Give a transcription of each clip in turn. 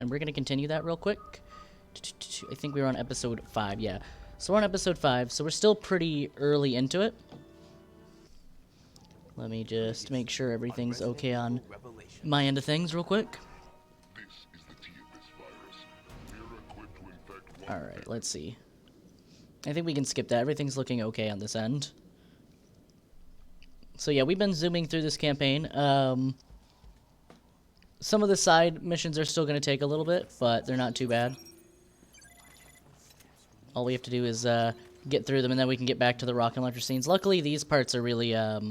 and we're going to continue that real quick. I think we were on episode 5, yeah. So we're on episode 5, so we're still pretty early into it. Let me just make sure everything's okay on my end of things real quick. Alright, let's see. I think we can skip that. Everything's looking okay on this end. So yeah, we've been zooming through this campaign. Some of the side missions are still going to take a little bit, but they're not too bad. All we have to do is get through them, and then we can get back to the rocket launcher scenes. Luckily, these parts are really, at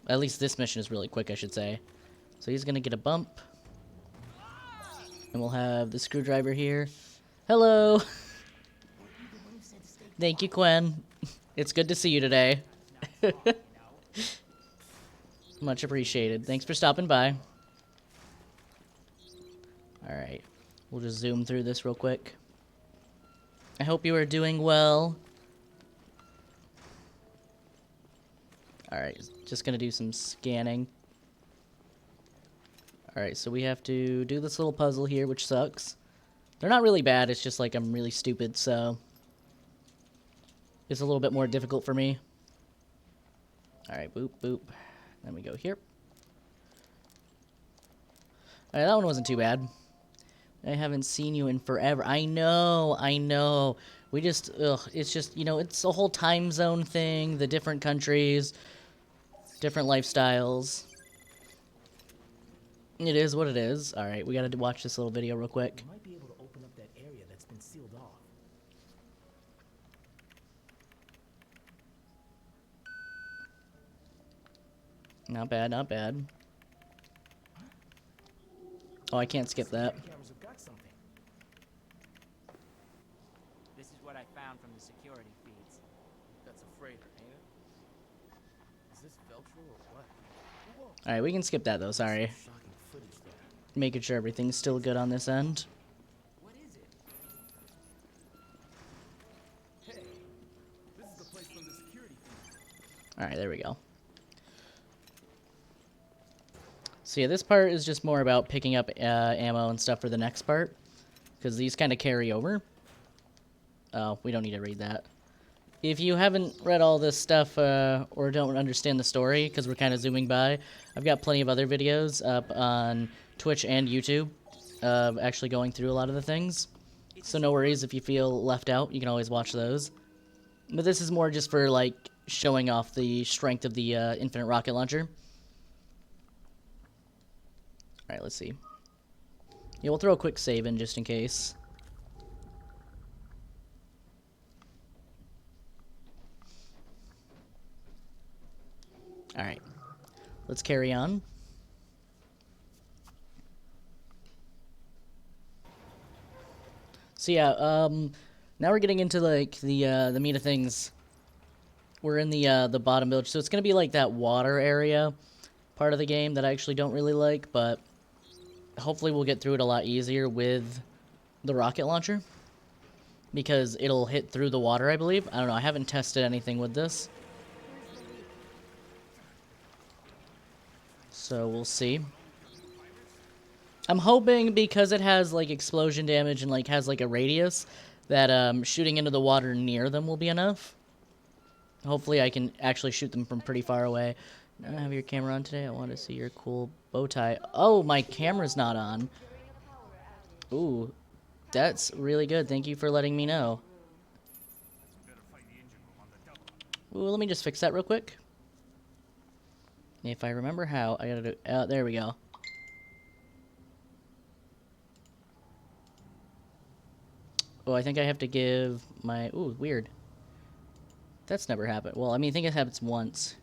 least this mission is really quick, I should say. So he's going to get a bump. And we'll have the screwdriver here. Hello! Thank you, Quen. It's good to see you today. Much appreciated. Thanks for stopping by. Alright. We'll just zoom through this real quick. I hope you are doing well. Alright, just gonna do some scanning. Alright, so we have to do this little puzzle here, which sucks. They're not really bad, it's just like I'm really stupid, so it's a little bit more difficult for me. Alright, boop, boop. Then we go here. Alright, that one wasn't too bad. I haven't seen you in forever. I know. We just, it's just, you know, it's a whole time zone thing, the different countries, different lifestyles. It is what it is. Alright, we gotta watch this little video real quick. You might be able to open up that area that's been sealed off. Not bad, not bad. Oh, I can't skip that. Cameras have got something. This is what I found from the security feeds. That's a freighter, ain't it? Is this Velcro or what? Whoa. Alright, we can skip that though, sorry. Shocking footage there. Making sure everything's still good on this end. What is it? Hey, this is the place from the security feed. Alright, there we go. So yeah, this part is just more about picking up ammo and stuff for the next part, because these kind of carry over. Oh, we don't need to read that. If you haven't read all this stuff or don't understand the story, because we're kind of zooming by, I've got plenty of other videos up on Twitch and YouTube of actually going through a lot of the things. So no worries if you feel left out, you can always watch those. But this is more just for like showing off the strength of the infinite rocket launcher. Alright, let's see. Yeah, we'll throw a quick save in just in case. Alright. Let's carry on. So yeah, now we're getting into like the meat of things. We're in the bottom village, so it's gonna be like that water area part of the game that I actually don't really like, but hopefully we'll get through it a lot easier with the rocket launcher, because it'll hit through the water, I believe. I don't know, I haven't tested anything with this, so we'll see. I'm hoping, because it has like explosion damage and like has like a radius, that shooting into the water near them will be enough. Hopefully I can actually shoot them from pretty far away. I have your camera on today. I want to see your cool bow tie. Oh, my camera's not on. Ooh, that's really good. Thank you for letting me know. Ooh, let me just fix that real quick. If I remember how, I gotta do... there we go. Oh, I think I have to give my... Ooh, weird. That's never happened. Well, I mean, I think it happens once.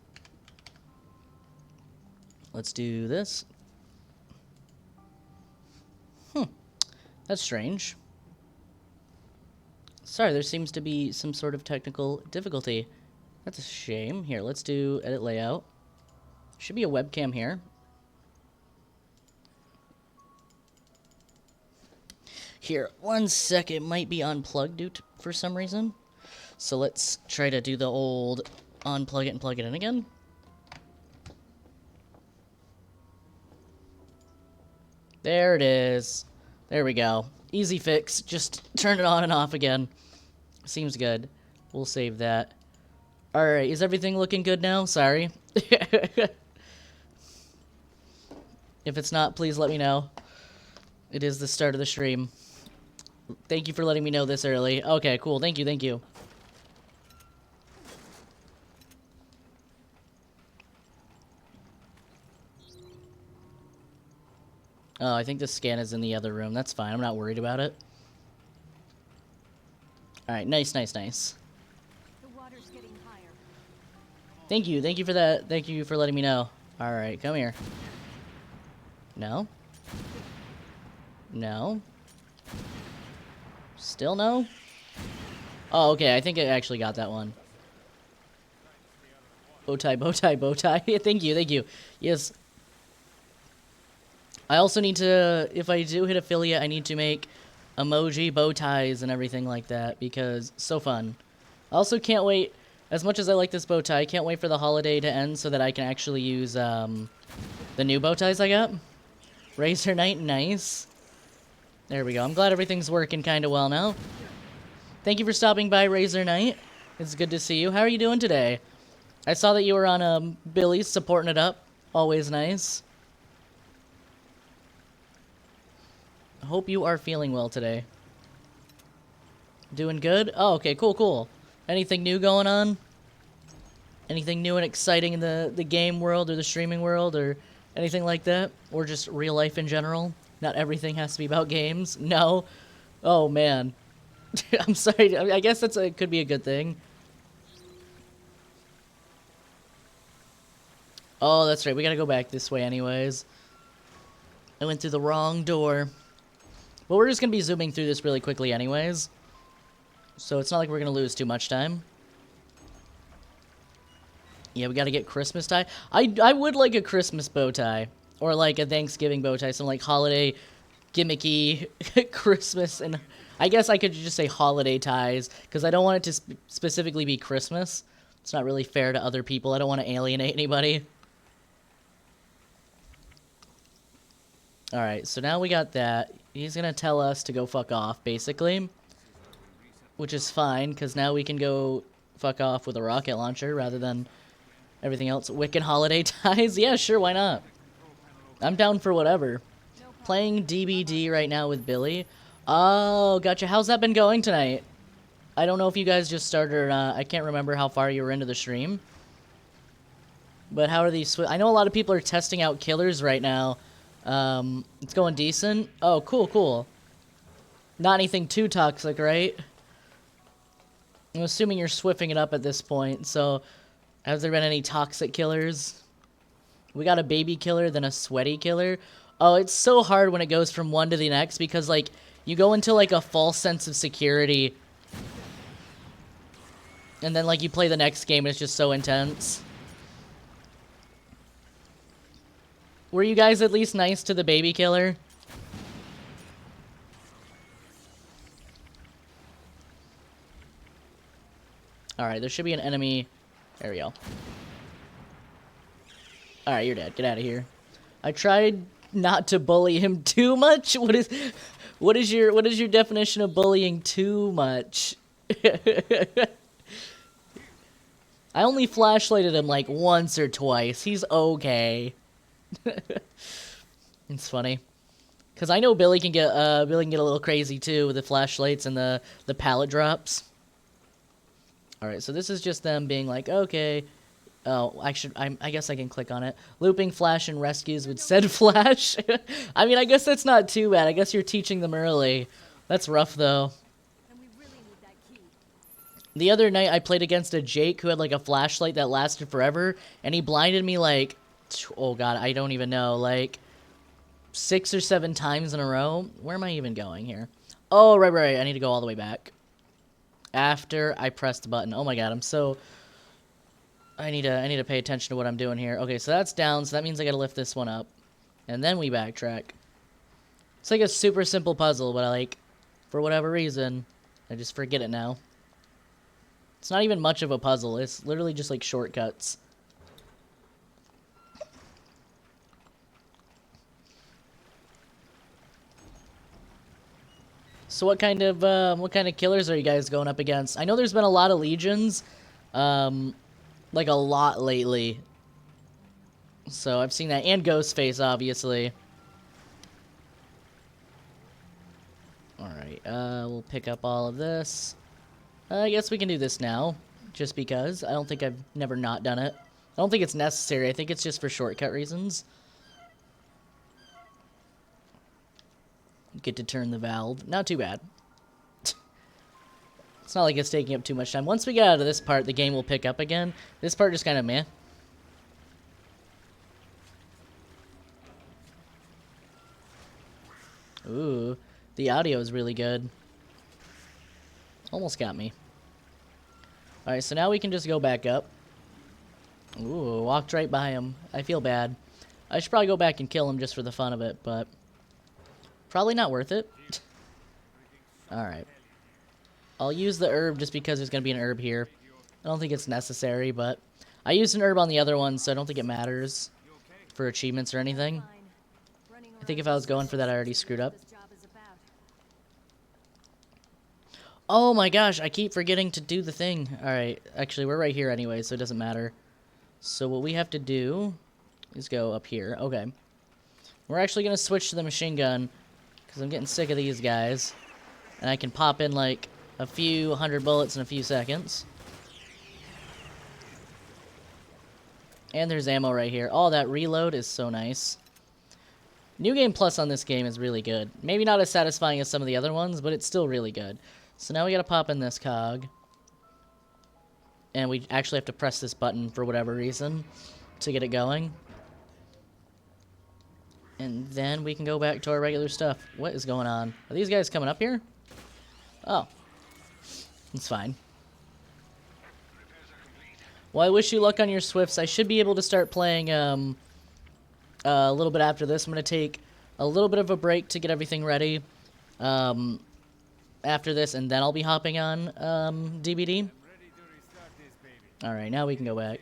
Let's do this. That's strange. Sorry, there seems to be some sort of technical difficulty. That's a shame. Here, let's do edit layout. Should be a webcam here. Here, 1 second. It might be unplugged for some reason. So let's try to do the old unplug it and plug it in again. There it is. There we go. Easy fix. Just turn it on and off again. Seems good. We'll save that. Alright, is everything looking good now? Sorry. If it's not, please let me know. It is the start of the stream. Thank you for letting me know this early. Okay, cool. Thank you, thank you. Oh, I think the scan is in the other room. That's fine. I'm not worried about it. Alright, nice, nice, nice. The water's getting higher. Thank you. Thank you for that. Thank you for letting me know. Alright, come here. No? No? Still no? Oh, okay. I think I actually got that one. Bow tie, bow tie, bow tie. Thank you, thank you. Yes. I also need to, if I do hit affiliate, I need to make emoji bow ties and everything like that because so fun. I also can't wait, as much as I like this bow tie, I can't wait for the holiday to end so that I can actually use the new bow ties I got. Razor Knight, nice. There we go. I'm glad everything's working kind of well now. Thank you for stopping by, Razor Knight. It's good to see you. How are you doing today? I saw that you were on Billy's supporting it up. Always nice. I hope you are feeling well today. Doing good? Oh, okay, cool, cool. Anything new going on? Anything new and exciting in the game world or the streaming world or anything like that? Or just real life in general? Not everything has to be about games. No. Oh, man. I'm sorry. I guess could be a good thing. Oh, that's right. We gotta go back this way anyways. I went through the wrong door. But we're just gonna be zooming through this really quickly anyways. So it's not like we're gonna lose too much time. Yeah, we gotta get Christmas tie. I would like a Christmas bow tie. Or like a Thanksgiving bow tie. Some like holiday gimmicky Christmas. And I guess I could just say holiday ties. Because I don't want it to specifically be Christmas. It's not really fair to other people. I don't want to alienate anybody. Alright, so now we got that. He's gonna tell us to go fuck off, basically. Which is fine, because now we can go fuck off with a rocket launcher rather than everything else. Wiccan holiday ties? Yeah, sure, why not? I'm down for whatever. Playing DBD right now with Billy. Oh, gotcha. How's that been going tonight? I don't know if you guys just started or not. I can't remember how far you were into the stream. But how are these... I know a lot of people are testing out killers right now. It's going decent. Oh, cool, cool. Not anything too toxic, right? I'm assuming you're swiffing it up at this point, so... Has there been any toxic killers? We got a baby killer, then a sweaty killer. Oh, it's so hard when it goes from one to the next, because, like, you go into, like, a false sense of security. And then, like, you play the next game, and it's just so intense. Were you guys at least nice to the baby killer? Alright, there should be an enemy. There we go. Alright, you're dead. Get out of here. I tried not to bully him too much. What is your definition of bullying too much? I only flashlighted him like once or twice. He's okay. It's funny. Cause I know Billy can get a little crazy too with the flashlights and the pallet drops. Alright, so this is just them being like, okay. Oh, I guess I can click on it. Looping flash and rescues with said flash. I mean, I guess that's not too bad. I guess you're teaching them early. That's rough, though. And we really need that key. The other night, I played against a Jake who had, like, a flashlight that lasted forever, and he blinded me, like, oh, God, I don't even know, like, 6 or 7 times in a row. Where am I even going here? Oh, right. I need to go all the way back. After I press the button. Oh, my God, I'm so... I need to pay attention to what I'm doing here. Okay, so that's down, so that means I gotta lift this one up. And then we backtrack. It's like a super simple puzzle, but for whatever reason, I just forget it now. It's not even much of a puzzle. It's literally just like shortcuts. So what kind of killers are you guys going up against? I know there's been a lot of legions, like a lot lately. So I've seen that, and Ghostface, obviously. Alright, we'll pick up all of this. I guess we can do this now, just because. I don't think I've never not done it. I don't think it's necessary. I think it's just for shortcut reasons. Get to turn the valve. Not too bad. It's not like it's taking up too much time. Once we get out of this part, the game will pick up again. This part just kind of meh. Ooh, the audio is really good. Almost got me. Alright, so now we can just go back up. Ooh, walked right by him. I feel bad. I should probably go back and kill him just for the fun of it, but probably not worth it. Alright. I'll use the herb just because there's going to be an herb here. I don't think it's necessary, but I used an herb on the other one, so I don't think it matters for achievements or anything. I think if I was going for that, I already screwed up. Oh my gosh, I keep forgetting to do the thing. Alright, actually, we're right here anyway, so it doesn't matter. So what we have to do is go up here. Okay. We're actually going to switch to the machine gun, because I'm getting sick of these guys. And I can pop in, like, a few 100 bullets in a few seconds. And there's ammo right here. Oh, that reload is so nice. New Game Plus on this game is really good. Maybe not as satisfying as some of the other ones, but it's still really good. So now we gotta pop in this cog. And we actually have to press this button for whatever reason to get it going. And then we can go back to our regular stuff. What is going on? Are these guys coming up here? Oh. It's fine. Well, I wish you luck on your Swifts. I should be able to start playing a little bit after this. I'm going to take a little bit of a break to get everything ready after this, and then I'll be hopping on DBD. Alright, now we can go back.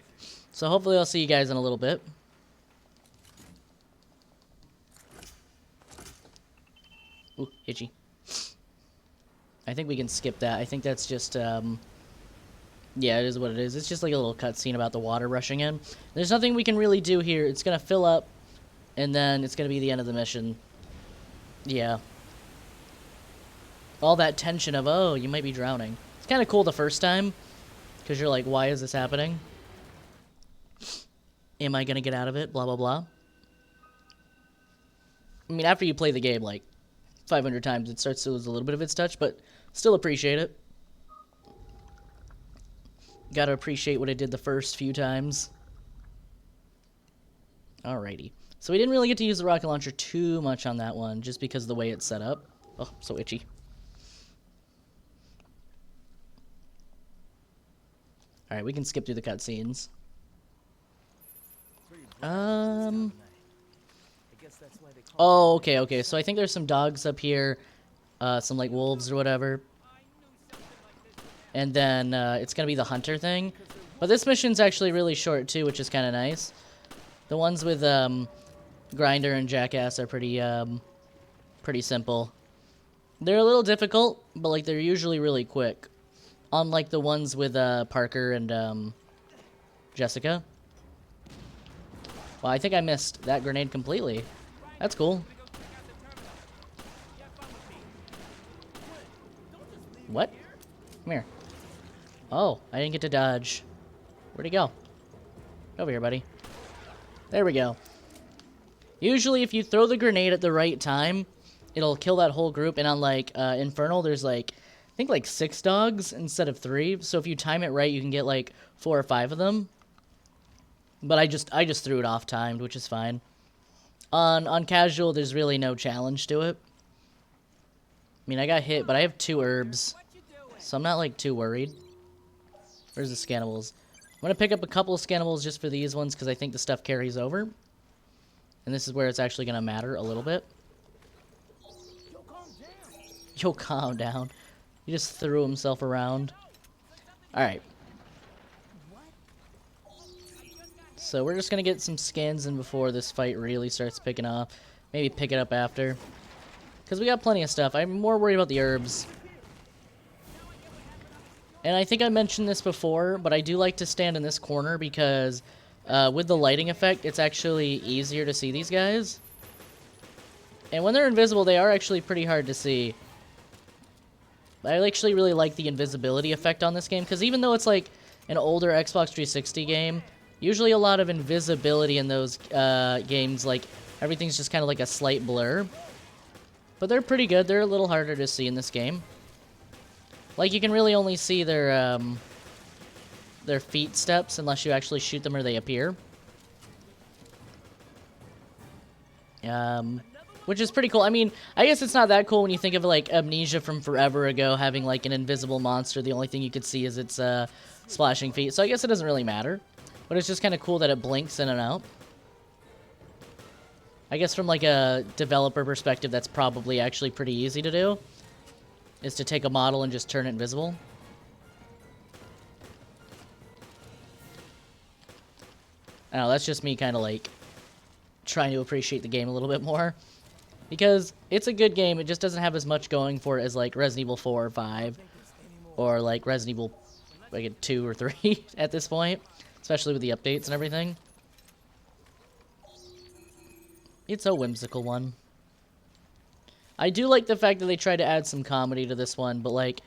So hopefully I'll see you guys in a little bit. Ooh, itchy. I think we can skip that. I think that's just, yeah, it is what it is. It's just like a little cutscene about the water rushing in. There's nothing we can really do here. It's going to fill up, and then it's going to be the end of the mission. Yeah. All that tension of, oh, you might be drowning. It's kind of cool the first time, because you're like, why is this happening? Am I going to get out of it? Blah, blah, blah. I mean, after you play the game, like, 500 times, it starts to lose a little bit of its touch, but still appreciate it. Gotta appreciate what it did the first few times. Alrighty. So we didn't really get to use the rocket launcher too much on that one, just because of the way it's set up. Oh, so itchy. Alright, we can skip through the cutscenes. Oh, okay. So I think there's some dogs up here. Some, like, wolves or whatever. And then it's going to be the hunter thing. But this mission's actually really short, too, which is kind of nice. The ones with Grinder and Jackass are pretty simple. They're a little difficult, but, like, they're usually really quick. Unlike the ones with Parker and Jessica. Well, I think I missed that grenade completely. That's cool. What? Come here. Oh, I didn't get to dodge. Where'd he go? Over here, buddy. There we go. Usually, if you throw the grenade at the right time, it'll kill that whole group. And on, like, Infernal, there's, like, I think, like, 6 dogs instead of 3. So if you time it right, you can get, like, 4 or 5 of them. But I just threw it off timed, which is fine. On casual, there's really no challenge to it. I mean, I got hit, but I have 2 herbs. So I'm not, like, too worried. Where's the scannables? I'm going to pick up a couple of scannables just for these ones, because I think the stuff carries over. And this is where it's actually going to matter a little bit. Yo, calm down. He just threw himself around. Alright. So we're just going to get some skins in before this fight really starts picking off. Maybe pick it up after. Because we got plenty of stuff. I'm more worried about the herbs. And I think I mentioned this before, but I do like to stand in this corner because with the lighting effect, it's actually easier to see these guys. And when they're invisible, they are actually pretty hard to see. I actually really like the invisibility effect on this game, because even though it's like an older Xbox 360 game, usually a lot of invisibility in those games, like everything's just kind of like a slight blur. But they're pretty good. They're a little harder to see in this game. Like, you can really only see their feet steps unless you actually shoot them or they appear. Which is pretty cool. I mean, I guess it's not that cool when you think of, like, Amnesia from forever ago having, like, an invisible monster. The only thing you could see is its splashing feet. So I guess it doesn't really matter. But it's just kind of cool that it blinks in and out. I guess from, like, a developer perspective, that's probably actually pretty easy to do. Is to take a model and just turn it invisible. I don't know, that's just me kind of, like, trying to appreciate the game a little bit more. Because it's a good game, it just doesn't have as much going for it as, like, Resident Evil 4 or 5. Or, like, Resident Evil, like, 2 or 3 at this point. Especially with the updates and everything. It's a whimsical one. I do like the fact that they tried to add some comedy to this one, but, like,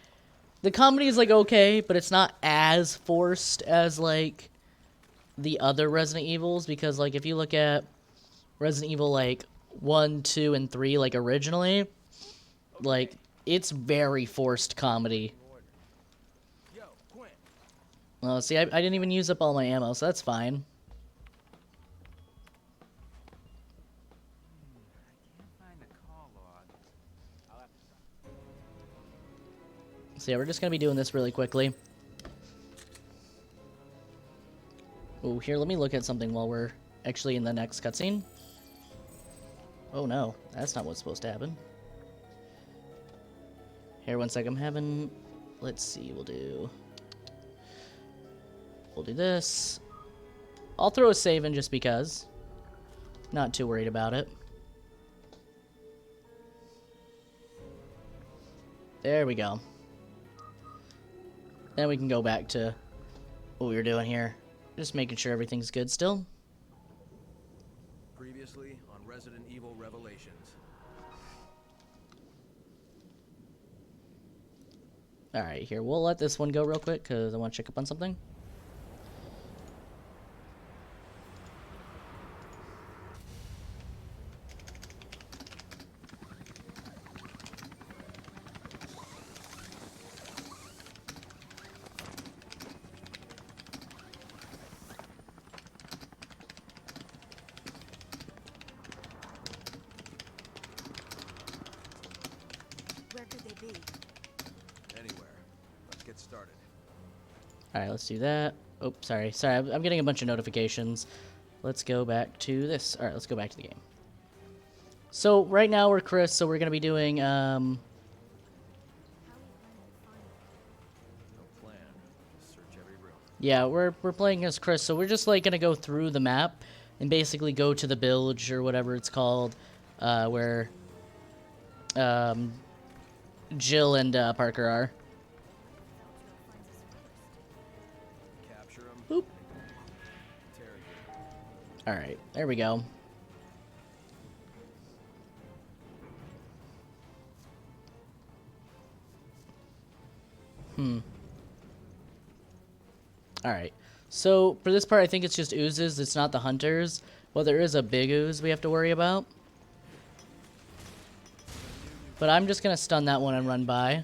the comedy is, like, okay, but it's not as forced as, like, the other Resident Evils, because, like, if you look at Resident Evil, like, 1, 2, and 3, like, originally, like, it's very forced comedy. Yo, Quinn. Well, see, I didn't even use up all my ammo, so that's fine. So yeah, we're just gonna be doing this really quickly. Oh, here, let me look at something while we're actually in the next cutscene. Oh no, that's not what's supposed to happen. Here, one sec, I'm having... Let's see, we'll do this. I'll throw a save in just because. Not too worried about it. There we go. Then we can go back to what we were doing here. Just making sure everything's good still. Previously on Resident Evil Revelations. Alright, here, we'll let this one go real quick, because I want to check up on something. Where could they be? Anywhere. Let's get started. Alright, let's do that. Oh, sorry. Sorry, I'm getting a bunch of notifications. Let's go back to this. Alright, let's go back to the game. So, right now we're Chris, so we're going to be doing, No plan. Search every room. yeah, we're playing as Chris, so we're just, like, going to go through the map and basically go to the village or whatever it's called, where, Jill and, Parker are. Capture them. Boop. Interrogate. Alright, there we go. Alright. So, for this part, I think it's just oozes. It's not the hunters. Well, there is a big ooze we have to worry about. But I'm just going to stun that one and run by.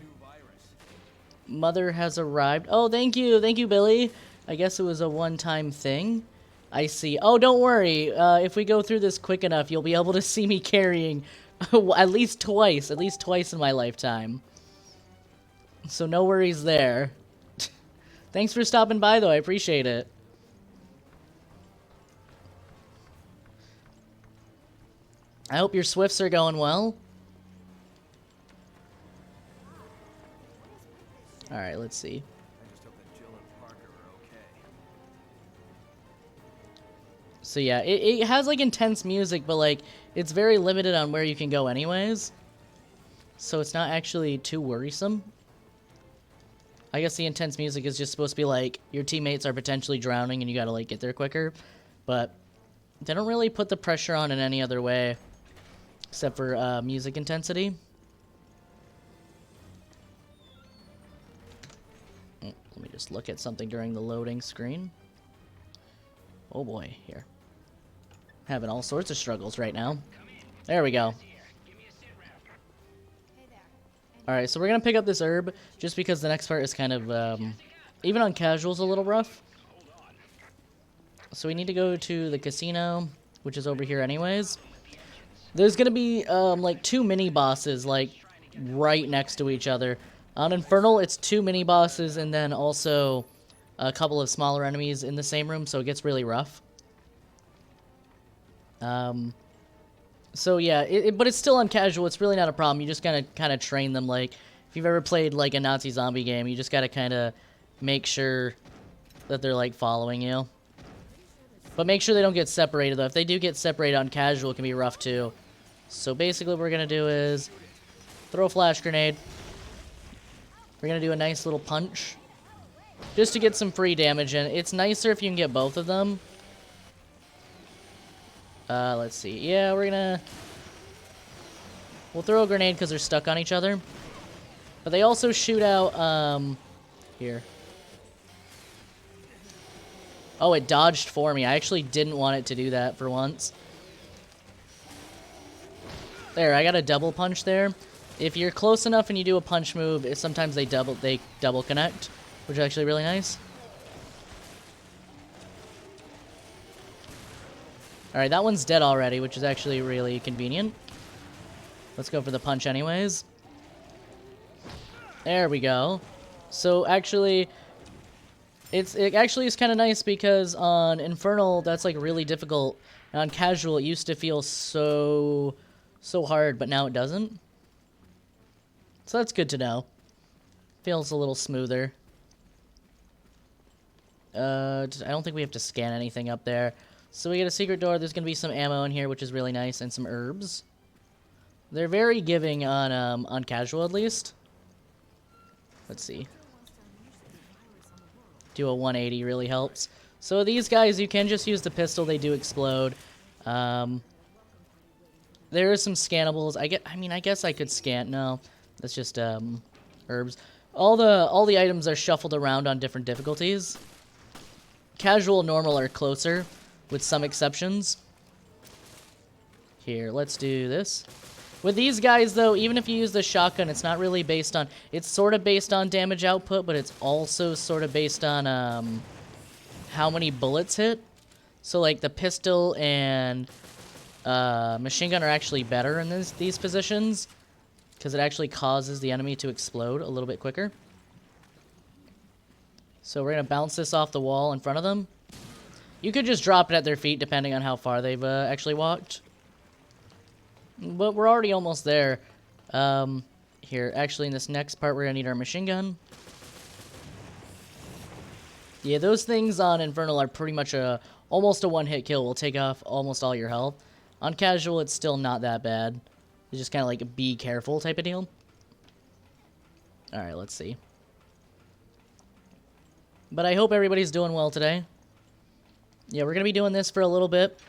Mother has arrived. Oh, thank you. Thank you, Billy. I guess it was a one-time thing. I see. Oh, don't worry. If we go through this quick enough, you'll be able to see me carrying at least twice in my lifetime. So no worries there. Thanks for stopping by, though. I appreciate it. I hope your Swifts are going well. Alright, let's see. I just hope that Jill and Parker are okay. So yeah, it has like intense music, but like it's very limited on where you can go anyways. so it's not actually too worrisome. I guess the intense music is just supposed to be like your teammates are potentially drowning and you gotta like get there quicker, but they don't really put the pressure on in any other way except for music intensity. Let me just look at something during the loading screen. Oh boy, here. Having all sorts of struggles right now. There we go. Alright, so we're gonna pick up this herb just because the next part is kind of, even on casuals, a little rough. So we need to go to the casino, which is over here anyways. There's gonna be, like 2 mini-bosses, like, right next to each other. On Infernal, it's 2 mini-bosses and then also a couple of smaller enemies in the same room, so it gets really rough. So yeah, but it's still on casual. It's really not a problem. You just gotta kind of train them. Like, if you've ever played, like, a Nazi zombie game, you just gotta kind of make sure that they're, like, following you. But make sure they don't get separated, though. If they do get separated on casual, it can be rough, too. So basically what we're gonna do is throw a flash grenade. We're gonna do a nice little punch just to get some free damage in. It's nicer if you can get both of them. Let's see. Yeah, we'll throw a grenade because they're stuck on each other. But they also shoot out, here. Oh, it dodged for me. I actually didn't want it to do that for once. There, I got a double punch there. If you're close enough and you do a punch move, sometimes they double connect, which is actually really nice. Alright, that one's dead already, which is actually really convenient. Let's go for the punch anyways. There we go. So actually, it actually is kind of nice because on Infernal, that's like really difficult. And on Casual, it used to feel so hard, but now it doesn't. So that's good to know. Feels a little smoother. I don't think we have to scan anything up there. So we get a secret door. There's going to be some ammo in here, which is really nice, and some herbs. They're very giving on casual, at least. Let's see. Do a 180 really helps. So these guys, you can just use the pistol. They do explode. There are some scannables. I guess I could scan. No, that's just herbs. All the items are shuffled around on different difficulties. Casual and normal are closer, with some exceptions. Here, let's do this. With these guys, though, even if you use the shotgun, it's not really based on... It's sort of based on damage output, but it's also sort of based on how many bullets hit. So, like, the pistol and machine gun are actually better in these positions, because it actually causes the enemy to explode a little bit quicker. So we're going to bounce this off the wall in front of them. You could just drop it at their feet, depending on how far they've actually walked. But we're already almost there. Here, actually, in this next part, we're going to need our machine gun. Yeah, those things on Infernal are pretty much almost a one-hit kill. Will take off almost all your health. On Casual, it's still not that bad. It's just kind of like a be careful type of deal. Alright, let's see. But I hope everybody's doing well today. Yeah, we're going to be doing this for a little bit.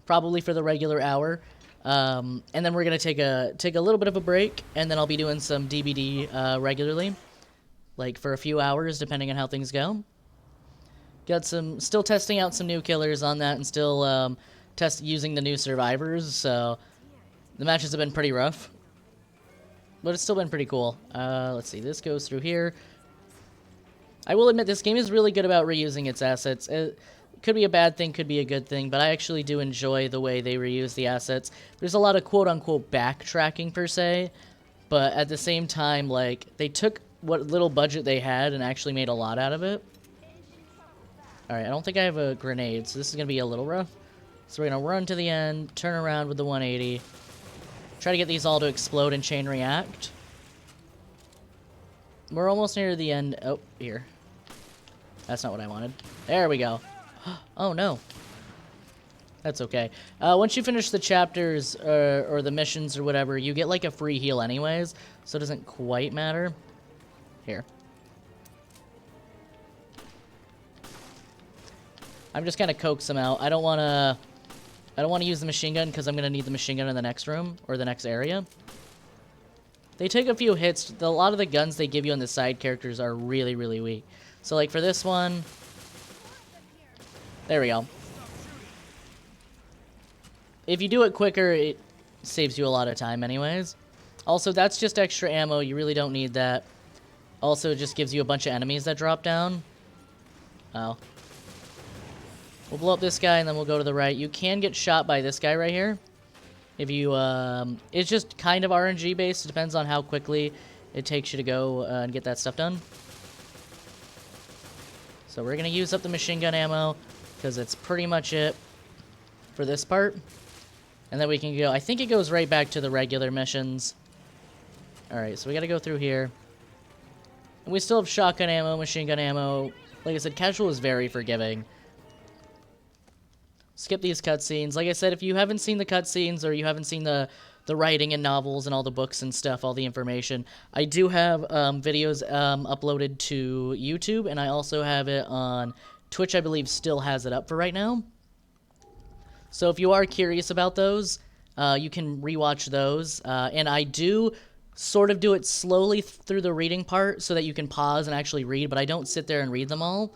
Probably for the regular hour. And then we're going to take a little bit of a break. And then I'll be doing some DBD regularly. Like for a few hours, depending on how things go. Still testing out some new killers on that. And still using the new survivors. So the matches have been pretty rough. But it's still been pretty cool. Let's see, this goes through here. I will admit, this game is really good about reusing its assets. It could be a bad thing, could be a good thing, but I actually do enjoy the way they reuse the assets. There's a lot of quote-unquote backtracking, per se, but at the same time, like, they took what little budget they had and actually made a lot out of it. Alright, I don't think I have a grenade, so this is going to be a little rough. So we're going to run to the end, turn around with the 180, try to get these all to explode and chain react. We're almost near the end. Oh, here. That's not what I wanted. There we go. Oh, no. That's okay. Once you finish the chapters or the missions or whatever, you get like a free heal anyways, so it doesn't quite matter. Here. I'm just gonna coax them out. I don't wanna use the machine gun because I'm gonna need the machine gun in the next room or the next area. They take a few hits. A lot of the guns they give you on the side characters are really, really weak. So like for this one, there we go. If you do it quicker, it saves you a lot of time anyways. Also, that's just extra ammo. You really don't need that. Also, it just gives you a bunch of enemies that drop down. Oh. We'll blow up this guy, and then we'll go to the right. You can get shot by this guy right here. If you, it's just kind of RNG based. It depends on how quickly it takes you to go and get that stuff done. So we're going to use up the machine gun ammo, because it's pretty much it for this part. And then we can go, I think it goes right back to the regular missions. Alright, so we got to go through here. And we still have shotgun ammo, machine gun ammo. Like I said, casual is very forgiving. Skip these cutscenes. Like I said, if you haven't seen the cutscenes or you haven't seen the writing and novels and all the books and stuff, all the information, I do have videos uploaded to YouTube, and I also have it on Twitch. I believe still has it up for right now. So if you are curious about those, you can rewatch those. And I do sort of do it slowly through the reading part so that you can pause and actually read, but I don't sit there and read them all,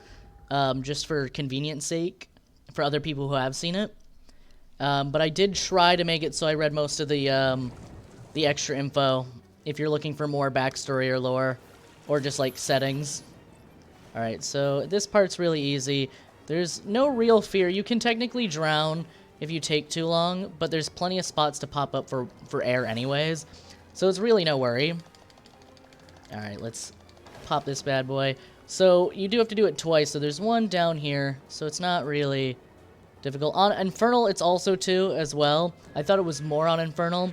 just for convenience sake for other people who have seen it. But I did try to make it so I read most of the extra info if you're looking for more backstory or lore or just like settings. Alright, so this part's really easy. There's no real fear. You can technically drown if you take too long, but there's plenty of spots to pop up for air anyways. So it's really no worry. Alright, let's pop this bad boy. So you do have to do it twice. So there's one down here, so it's not really difficult. On Infernal, it's also 2 as well. I thought it was more on Infernal,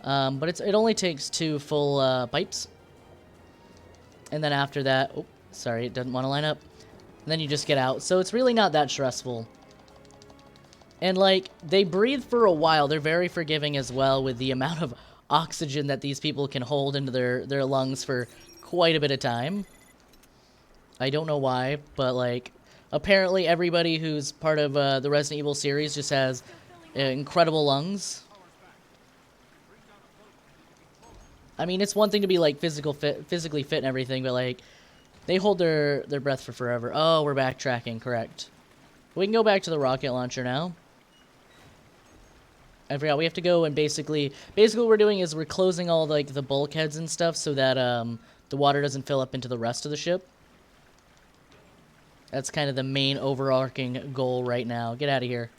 but it only takes 2 full pipes. And then after that, oh, sorry, it doesn't want to line up. And then you just get out. So it's really not that stressful. And like, they breathe for a while. They're very forgiving as well with the amount of oxygen that these people can hold into their lungs for quite a bit of time. I don't know why, but like, apparently everybody who's part of the Resident Evil series just has incredible lungs. I mean, it's one thing to be like physically fit and everything, but like, they hold their breath for forever. Oh, we're backtracking, correct. We can go back to the rocket launcher now. I forgot, we have to go and basically what we're doing is we're closing all like the bulkheads and stuff so that the water doesn't fill up into the rest of the ship. That's kind of the main overarching goal right now. Get out of here.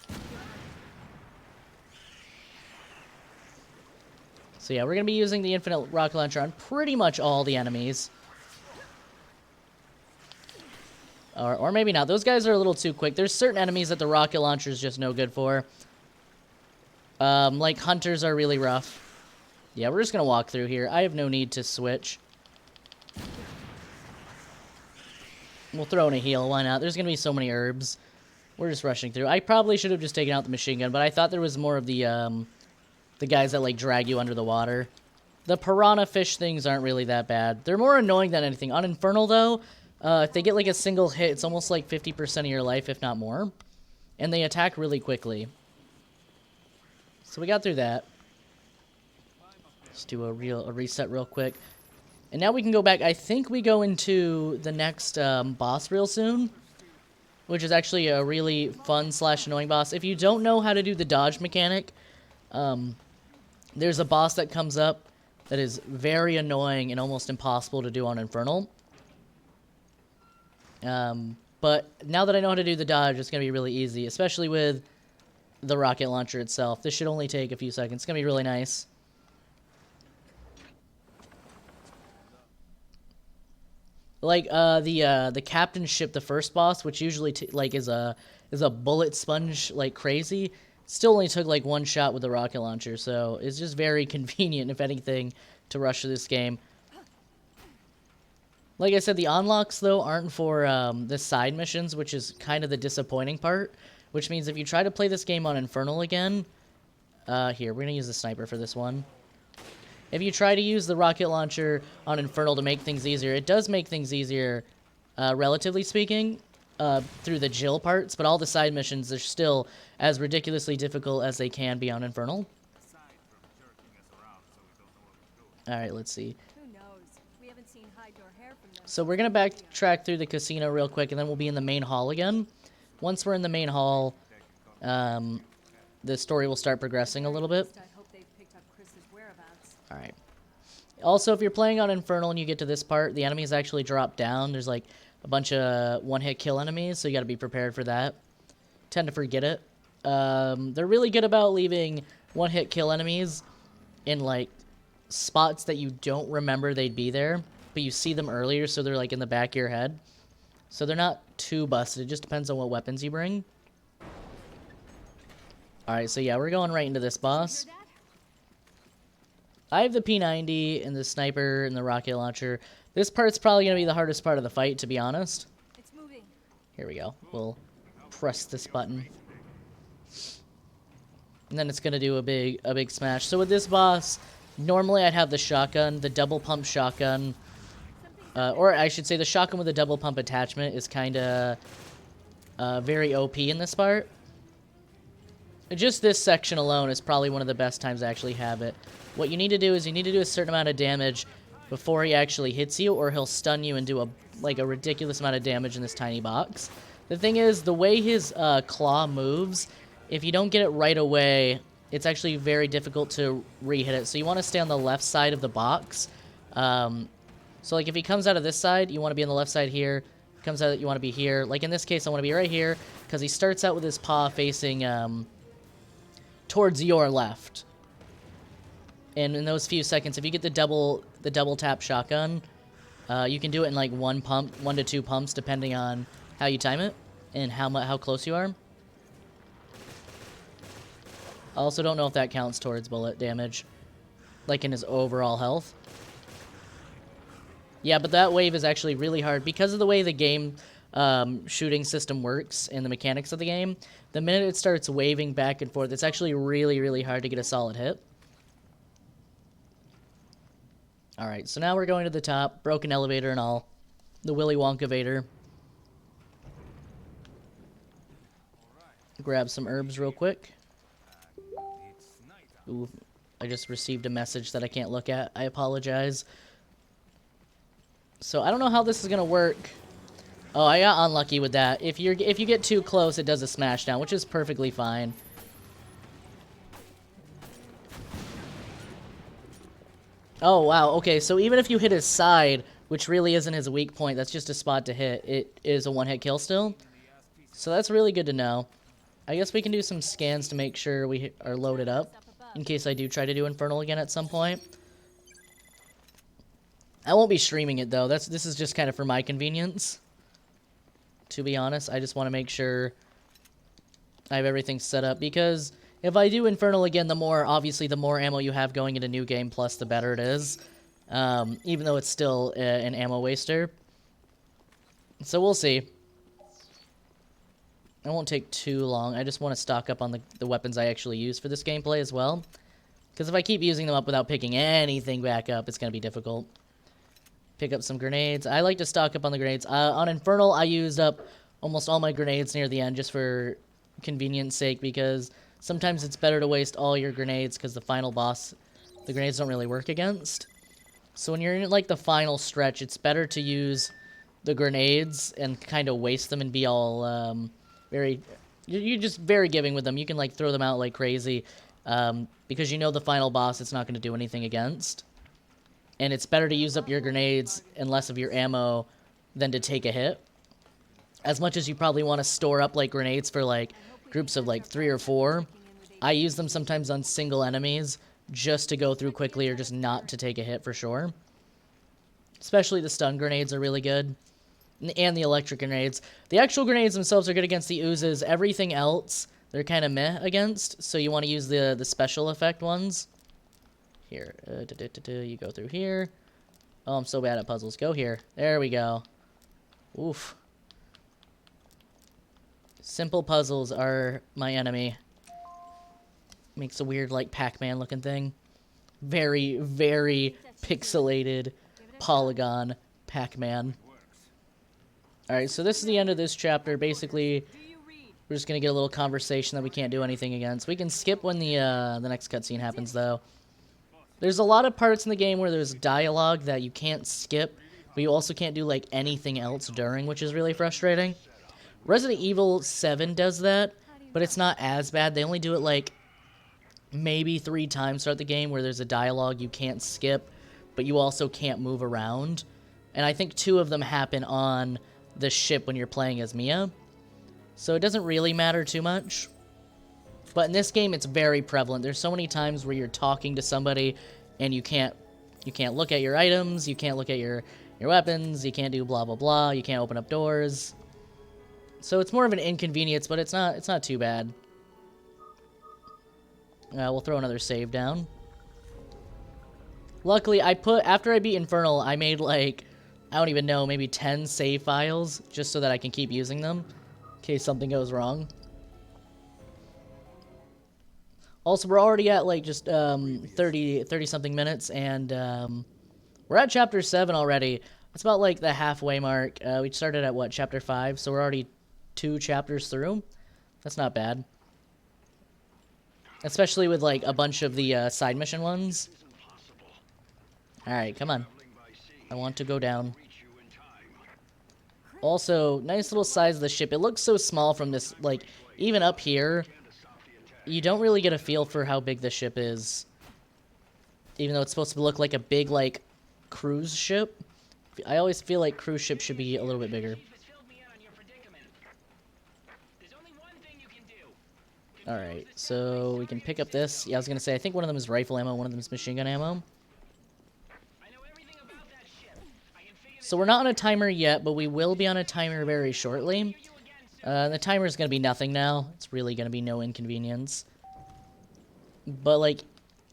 So yeah, we're going to be using the infinite rocket launcher on pretty much all the enemies. Or maybe not. Those guys are a little too quick. There's certain enemies that the rocket launcher is just no good for. Like hunters are really rough. Yeah, we're just going to walk through here. I have no need to switch. We'll throw in a heal, why not? There's going to be so many herbs. We're just rushing through. I probably should have just taken out the machine gun, but I thought there was more of the guys that, like, drag you under the water. The piranha fish things aren't really that bad. They're more annoying than anything. On Infernal, though, if they get, like, a single hit, it's almost like 50% of your life, if not more. And they attack really quickly. So we got through that. Let's do a reset real quick. And now we can go back. I think we go into the next boss real soon, which is actually a really fun / annoying boss. If you don't know how to do the dodge mechanic, there's a boss that comes up that is very annoying and almost impossible to do on Infernal. But now that I know how to do the dodge, it's going to be really easy, especially with the rocket launcher itself. This should only take a few seconds. It's going to be really nice. Like the captain's ship, the first boss, which usually is a bullet sponge like crazy, still only took like one shot with the rocket launcher, so it's just very convenient, if anything, to rush through this game. Like I said, the unlocks though aren't for the side missions, which is kind of the disappointing part. which means if you try to play this game on Infernal again, here, we're going to use the sniper for this one. If you try to use the rocket launcher on Infernal to make things easier, it does make things easier, relatively speaking, through the Jill parts, but all the side missions are still as ridiculously difficult as they can be on Infernal. Alright, let's see. Who knows? We haven't seen hide nor hair from them. So we're going to backtrack through the casino real quick, and then we'll be in the main hall again. Once we're in the main hall, the story will start progressing a little bit. I hope they've picked up Chris's whereabouts. Alright. Also, if you're playing on Infernal and you get to this part, the enemies actually drop down. There's like a bunch of one-hit kill enemies, so you got to be prepared for that. Tend to forget it. They're really good about leaving one-hit kill enemies in like spots that you don't remember they'd be there, but you see them earlier, so they're like in the back of your head. So they're not too busted. It just depends on what weapons you bring. Alright, so yeah, we're going right into this boss. I have the P90 and the sniper and the rocket launcher. This part's probably going to be the hardest part of the fight, to be honest. It's moving. Here we go. We'll press this button. And then it's going to do a big smash. So with this boss, normally I'd have the shotgun, the double pump shotgun. Or I should say the shotgun with a double pump attachment is kind of very OP in this part. Just this section alone is probably one of the best times to actually have it. What you need to do is you need to do a certain amount of damage before he actually hits you, or he'll stun you and do a ridiculous amount of damage in this tiny box. The thing is, the way his claw moves, if you don't get it right away, it's actually very difficult to re-hit it. So you want to stay on the left side of the box. So like if he comes out of this side, you want to be on the left side here. Comes out, you want to be here. Like in this case, I want to be right here because he starts out with his paw facing towards your left. And in those few seconds, if you get the double tap shotgun, you can do it in like 1 to 2 pumps, depending on how you time it and how close you are. I also don't know if that counts towards bullet damage, like in his overall health. Yeah, but that wave is actually really hard because of the way the game shooting system works and the mechanics of the game. The minute it starts waving back and forth, it's actually really, really hard to get a solid hit. Alright, so now we're going to the top. Broken elevator and all. The Willy Wonka Vader. Grab some herbs real quick. Ooh, I just received a message that I can't look at. I apologize. So I don't know how this is gonna work. Oh, I got unlucky with that. If you get too close, it does a smash down, which is perfectly fine. Oh, wow. Okay, so even if you hit his side, which really isn't his weak point, that's just a spot to hit, it is a one-hit kill still. So that's really good to know. I guess we can do some scans to make sure we are loaded up, in case I do try to do Infernal again at some point. I won't be streaming it, though. This is just kind of for my convenience. To be honest, I just want to make sure I have everything set up, because if I do Infernal again, obviously the more ammo you have going into New Game Plus, the better it is. Even though it's still an ammo waster. So we'll see. It won't take too long. I just want to stock up on the weapons I actually use for this gameplay as well. Because if I keep using them up without picking anything back up, it's going to be difficult. Pick up some grenades. I like to stock up on the grenades. On Infernal, I used up almost all my grenades near the end just for convenience sake, because sometimes it's better to waste all your grenades because the final boss, the grenades don't really work against. So when you're in like the final stretch, it's better to use the grenades and kind of waste them and be all you're just very giving with them. You can like throw them out like crazy because you know the final boss it's not going to do anything against. And it's better to use up your grenades and less of your ammo than to take a hit. As much as you probably want to store up like grenades for like groups of like 3 or 4, I use them sometimes on single enemies just to go through quickly or just not to take a hit for sure. Especially the stun grenades are really good. And the electric grenades. The actual grenades themselves are good against the oozes. Everything else, they're kind of meh against. So you want to use the special effect ones. Here. You go through here. Oh, I'm so bad at puzzles. Go here. There we go. Oof. Simple puzzles are my enemy. Makes a weird, like, Pac-Man looking thing. Very, very pixelated polygon Pac-Man. Alright, so this is the end of this chapter. Basically, we're just gonna get a little conversation that we can't do anything against. We can skip when the next cutscene happens, though. There's a lot of parts in the game where there's dialogue that you can't skip, but you also can't do, like, anything else during, which is really frustrating. Resident Evil 7 does that, but it's not as bad. They only do it, like, maybe 3 times throughout the game where there's a dialogue you can't skip, but you also can't move around. And I think 2 of them happen on the ship when you're playing as Mia. So it doesn't really matter too much. But in this game, it's very prevalent. There's so many times where you're talking to somebody and you can't look at your items, you can't look at your weapons, you can't do blah blah blah, you can't open up doors. So it's more of an inconvenience, but it's not too bad. We'll throw another save down. Luckily, after I beat Infernal, I made, like, I don't even know, maybe 10 save files, just so that I can keep using them, in case something goes wrong. Also, we're already at, like, just 30-something minutes, and we're at Chapter 7 already. It's about, like, the halfway mark. We started at, what, Chapter 5, so we're already 2 chapters through. That's not bad. Especially with, like, a bunch of the side mission ones. Alright, come on. I want to go down. Also, nice little size of the ship. It looks so small from this, like, even up here, you don't really get a feel for how big the ship is. Even though it's supposed to look like a big, like, cruise ship. I always feel like cruise ships should be a little bit bigger. Alright, so we can pick up this. Yeah, I was going to say, I think one of them is rifle ammo, one of them is machine gun ammo. So we're not on a timer yet, but we will be on a timer very shortly. The timer is going to be nothing now. It's really going to be no inconvenience. But, like,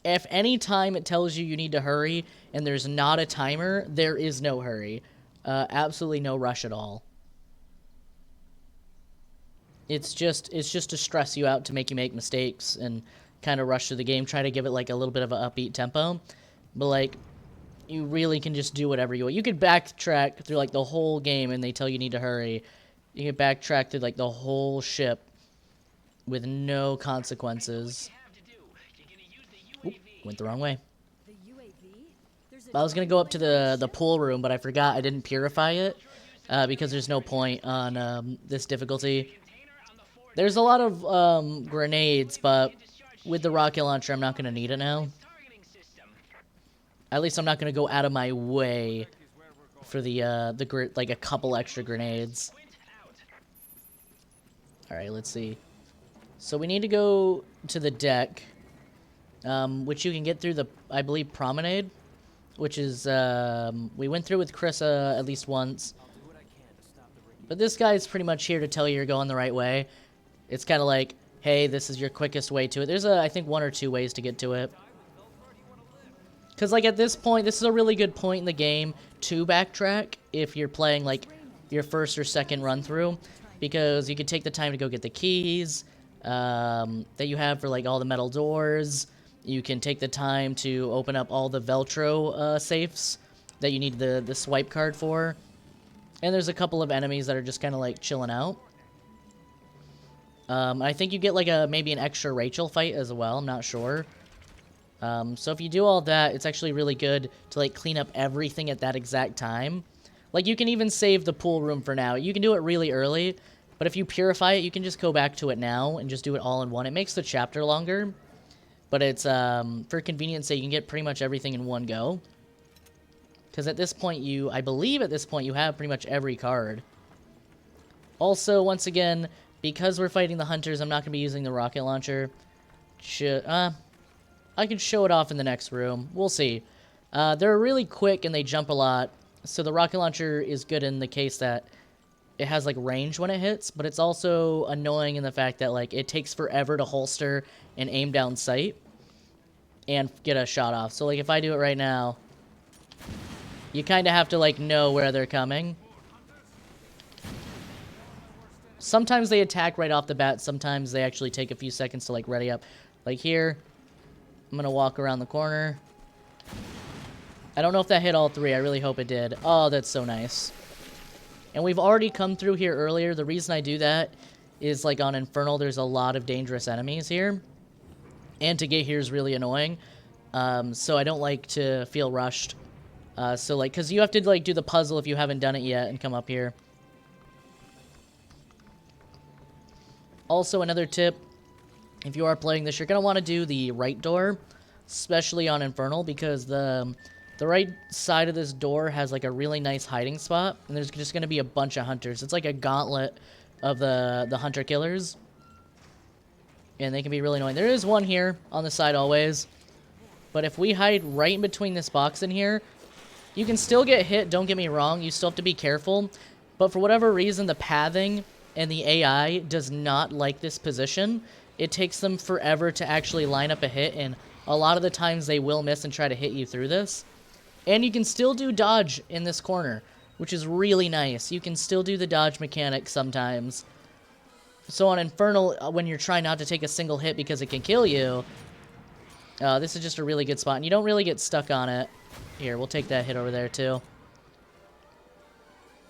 if any time it tells you you need to hurry and there's not a timer, there is no hurry. Absolutely no rush at all. It's just to stress you out, to make you make mistakes and kind of rush through the game, try to give it, like, a little bit of an upbeat tempo. But, like, you really can just do whatever you want. You could backtrack through, like, the whole game and they tell you need to hurry. You can backtrack through, like, the whole ship with no consequences. Oop, went the wrong way. I was going to go up to the pool room, but I forgot I didn't purify it because there's no point on this difficulty. There's a lot of grenades, but with the rocket launcher, I'm not going to need it now. At least I'm not going to go out of my way for like a couple extra grenades. Alright, let's see. So we need to go to the deck, which you can get through the, I believe, promenade, which is, we went through with Chris at least once. But this guy's pretty much here to tell you you're going the right way. It's kind of like, hey, this is your quickest way to it. There's, I think, 1 or 2 ways to get to it. Because, like, at this point, this is a really good point in the game to backtrack if you're playing, like, your first or second run-through. Because you can take the time to go get the keys that you have for, like, all the metal doors. You can take the time to open up all the Velcro safes that you need the swipe card for. And there's a couple of enemies that are just kind of, like, chilling out. I think you get, like, maybe an extra Rachel fight as well. I'm not sure. So if you do all that, it's actually really good to, like, clean up everything at that exact time. Like, you can even save the pool room for now. You can do it really early, but if you purify it, you can just go back to it now and just do it all in one. It makes the chapter longer, but it's, for convenience sake, you can get pretty much everything in one go. Because at this point, I believe at this point, you have pretty much every card. Also, once again, because we're fighting the hunters, I'm not going to be using the rocket launcher. I can show it off in the next room. We'll see. They're really quick and they jump a lot. So the rocket launcher is good in the case that it has, like, range when it hits, but it's also annoying in the fact that, like, it takes forever to holster and aim down sight and get a shot off. So, like, if I do it right now, you kind of have to, like, know where they're coming. Sometimes they attack right off the bat. Sometimes they actually take a few seconds to, like, ready up. Like here, I'm going to walk around the corner. I don't know if that hit all 3. I really hope it did. Oh, that's so nice. And we've already come through here earlier. The reason I do that is, like, on Infernal, there's a lot of dangerous enemies here. And to get here is really annoying. So I don't like to feel rushed. So, like, because you have to, like, do the puzzle if you haven't done it yet and come up here. Also, another tip, if you are playing this, you're going to want to do the right door, especially on Infernal, because the right side of this door has, like, a really nice hiding spot, and there's just going to be a bunch of hunters. It's like a gauntlet of the hunter killers, and they can be really annoying. There is one here on the side always, but if we hide right in between this box in here, you can still get hit, don't get me wrong, you still have to be careful, but for whatever reason, the pathing and the AI does not like this position. It takes them forever to actually line up a hit, and a lot of the times they will miss and try to hit you through this. And you can still do dodge in this corner, which is really nice. You can still do the dodge mechanic sometimes. So on Infernal, when you're trying not to take a single hit because it can kill you, this is just a really good spot, and you don't really get stuck on it. Here, we'll take that hit over there too.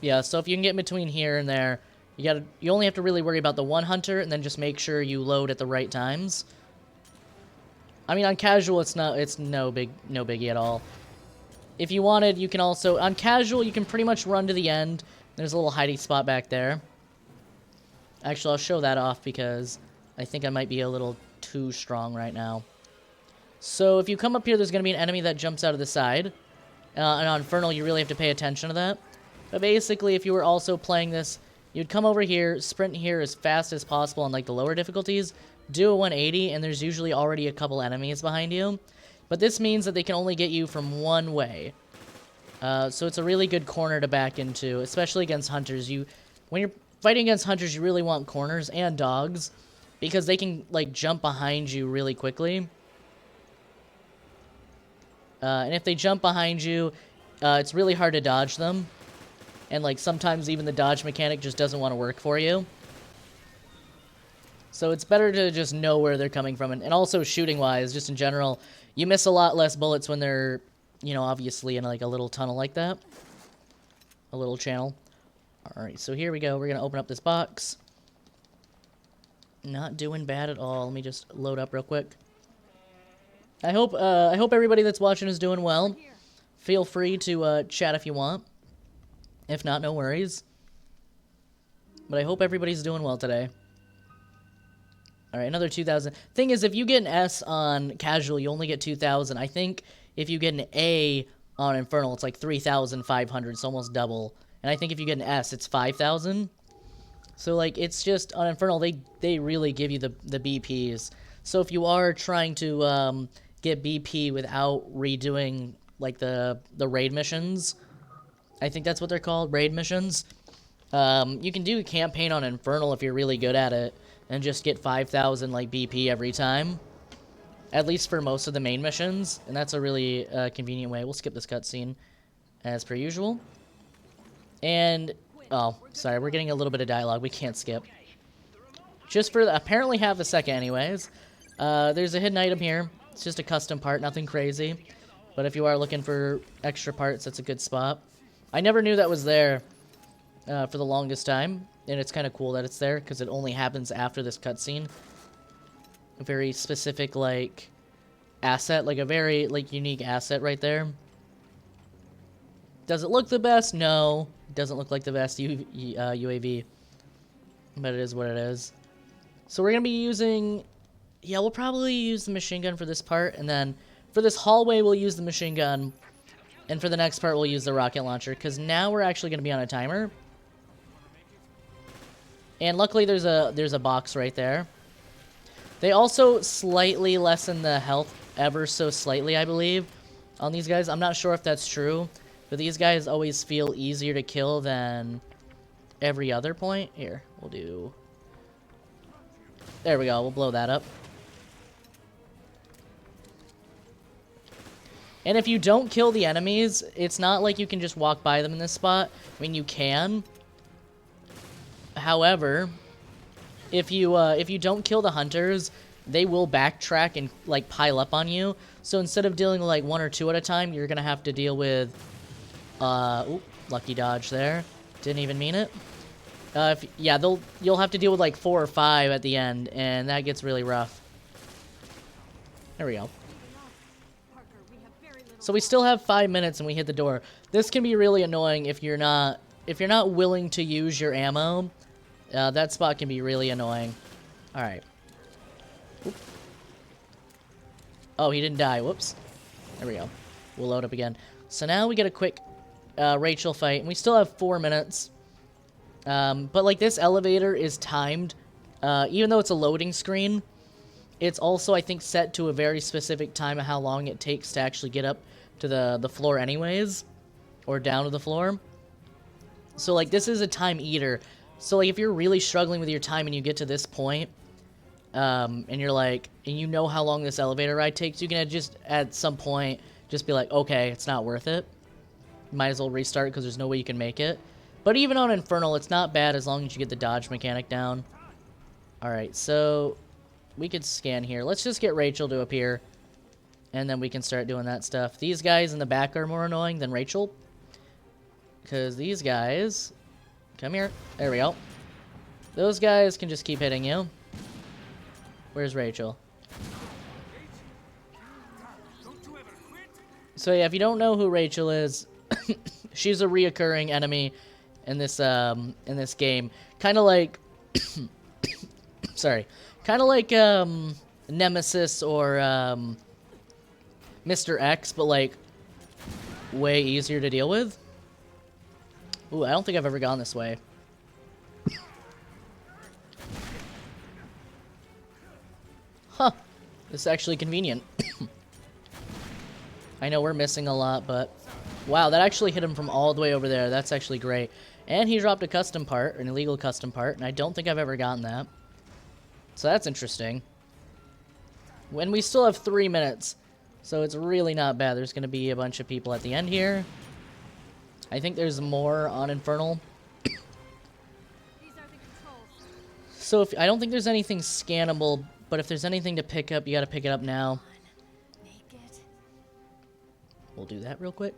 Yeah, so if you can get in between here and there, you only have to really worry about the one hunter, and then just make sure you load at the right times. I mean, on casual, it's no biggie at all. If you wanted, you can also, on casual, you can pretty much run to the end. There's a little hiding spot back there. Actually, I'll show that off because I think I might be a little too strong right now. So if you come up here, there's going to be an enemy that jumps out of the side. And on Infernal, you really have to pay attention to that. But basically, if you were also playing this, you'd come over here, sprint here as fast as possible on, like, the lower difficulties, do a 180, and there's usually already a couple enemies behind you. But this means that they can only get you from one way. So it's a really good corner to back into, especially against hunters. When you're fighting against hunters, you really want corners and dogs, because they can, like, jump behind you really quickly. And if they jump behind you, it's really hard to dodge them. And, like, sometimes even the dodge mechanic just doesn't want to work for you. So it's better to just know where they're coming from. And also shooting-wise, just in general, you miss a lot less bullets when they're, you know, obviously in, like, a little tunnel like that. A little channel. Alright, so here we go. We're going to open up this box. Not doing bad at all. Let me just load up real quick. I hope everybody that's watching is doing well. Feel free to chat if you want. If not, no worries. But I hope everybody's doing well today. Alright, another 2,000. Thing is, if you get an S on casual, you only get 2,000. I think if you get an A on Infernal, it's like 3,500. It's almost double. And I think if you get an S, it's 5,000. So, like, it's just, on Infernal, they really give you the BPs. So if you are trying to get BP without redoing, like, the raid missions, I think that's what they're called, raid missions. You can do a campaign on Infernal if you're really good at it, and just get 5,000, like, BP every time. At least for most of the main missions, and that's a really convenient way. We'll skip this cutscene, as per usual. And, oh, sorry, we're getting a little bit of dialogue. We can't skip. Just for apparently half a second anyways. There's a hidden item here. It's just a custom part, nothing crazy. But if you are looking for extra parts, that's a good spot. I never knew that was there for the longest time. And it's kind of cool that it's there, because it only happens after this cutscene. A very specific, like, asset. Like, a very, like, unique asset right there. Does it look the best? No. It doesn't look like the best UAV. But it is what it is. So we're going to be using... Yeah, we'll probably use the machine gun for this part. And then for this hallway, we'll use the machine gun. And for the next part, we'll use the rocket launcher. Because now we're actually going to be on a timer. And luckily, there's a box right there. They also slightly lessen the health ever so slightly, I believe, on these guys. I'm not sure if that's true. But these guys always feel easier to kill than every other point. Here, we'll do... There we go. We'll blow that up. And if you don't kill the enemies, it's not like you can just walk by them in this spot. I mean, you can. However, if you don't kill the hunters, they will backtrack and like pile up on you. So instead of dealing with like 1 or 2 at a time, you're gonna have to deal with oop, lucky dodge there. Didn't even mean it. Yeah, you'll have to deal with like 4 or 5 at the end, and that gets really rough. There we go. Parker, we have very little So we still have 5 minutes and we hit the door. This can be really annoying if you're not willing to use your ammo. That spot can be really annoying. All right. Oop. Oh, he didn't die. Whoops. There we go. We'll load up again. So now we get a quick Rachel fight, and we still have 4 minutes. But like this elevator is timed, even though it's a loading screen, it's also I think set to a very specific time of how long it takes to actually get up to the floor anyways, or down to the floor. So like this is a time eater. So like if you're really struggling with your time and you get to this point, and you're like, and you know how long this elevator ride takes, you can just at some point just be like, okay, it's not worth it. Might as well restart because there's no way you can make it. But even on Infernal, it's not bad as long as you get the dodge mechanic down. Alright, so we could scan here. Let's just get Rachel to appear, and then we can start doing that stuff. These guys in the back are more annoying than Rachel, because these guys... Come here. There we go. Those guys can just keep hitting you. Where's Rachel? So yeah, if you don't know who Rachel is, she's a reoccurring enemy in this game, kind of like sorry, kind of like Nemesis or Mr. X, but like way easier to deal with. Ooh, I don't think I've ever gone this way. Huh, this is actually convenient. I know we're missing a lot, but wow, that actually hit him from all the way over there. That's actually great. And he dropped a custom part, an illegal custom part, and I don't think I've ever gotten that. So that's interesting. When we still have 3 minutes, so it's really not bad. There's going to be a bunch of people at the end here. I think there's more on Infernal. These are the controls. So I don't think there's anything scannable, but if there's anything to pick up, you got to pick it up now. Make it. We'll do that real quick.